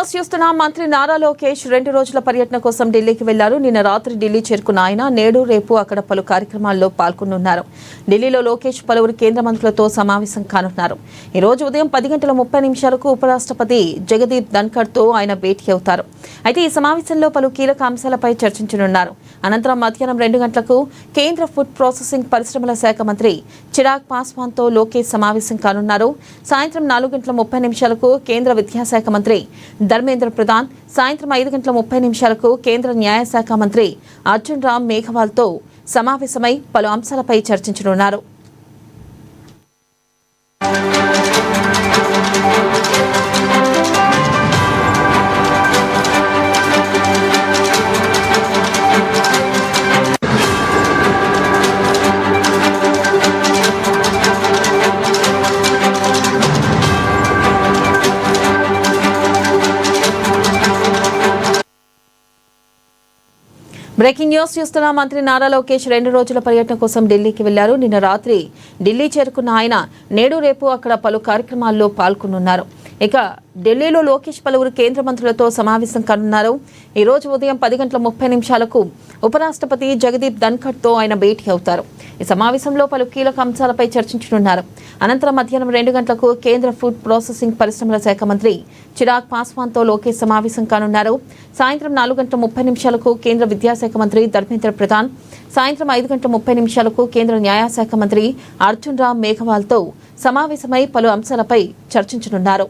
News చూస్తున్న మంత్రి నారా లోకేష్ 2 రోజుల పర్యటన కోసం ఢిల్లీకి వెళ్లారు. నిన్న రాత్రి ఢిల్లీ చేరుకున్న ఆయన నేడు రేపు అక్కడ పలు కార్యక్రమాల్లో పాల్గొనున్నారు. ఢిల్లీలో లోకేష్ పలువురు కేంద్ర మంత్రులతో సమావేశం కానున్నారు. ఈ రోజు ఉదయం 10:30 ఉపరాష్ట్రపతి జగదీప్ ధన్కర్ తో ఆయన భేటీ అవుతారు. అయితే ఈ సమావేశంలో పలు కీలక అంశాలపై చర్చించనున్నారు. అనంతరం మధ్యాహ్నం 2 గంటలకు కేంద్ర ఫుడ్ ప్రాసెసింగ్ పరిశ్రమల శాఖ మంత్రి చిరాగ్ పాస్వాన్ తో లోకేష్ సమావేశం కానున్నారు. సాయంత్రం 4:30 కేంద్ర విద్యాశాఖ మంత్రి ధర్మేంద్ర ప్రధాన్, సాయంత్రం 5:30 కేంద్ర న్యాయశాఖ మంత్రి అర్జున్ రామ్ మేఘవాల్ తో సమావేశమై పలు అంశాలపై చర్చించనున్నారు. బ్రేకింగ్ న్యూస్ చూస్తున్న మంత్రి నారా లోకేష్ 2 రోజుల పర్యటన కోసం ఢిల్లీకి వెళ్లారు. నిన్న రాత్రి ఢిల్లీ చేరుకున్న ఆయన నేడు రేపు అక్కడ పలు కార్యక్రమాల్లో పాల్గొనున్నారు. ఇక ఢిల్లీలో లోకేష్ పలువురు కేంద్ర మంత్రులతో సమావేశం కానున్నారు. ఈ రోజు ఉదయం 10:30 ఉపరాష్ట్రపతి జగదీప్ ధన్కర్ తో ఆయన భేటీ అవుతారు. ఈ సమావేశంలో పలు కీలక అంశాలపై చర్చించనున్నారు. అనంతరం మధ్యాహ్నం 2 గంటలకు కేంద్ర ఫుడ్ ప్రాసెసింగ్ పరిశ్రమల శాఖ మంత్రి చిరాగ్ పాస్వాన్ తో లోకేష్ సమావేశం కానున్నారు. సాయంత్రం 4:30 కేంద్ర విద్యాశాఖ మంత్రి ధర్మేంద్ర ప్రధాన్, సాయంత్రం 5:30 కేంద్ర న్యాయశాఖ మంత్రి అర్జున్ రామ్ మేఘవాల్ తో సమావేశమై పలు అంశాలపై చర్చించనున్నారు.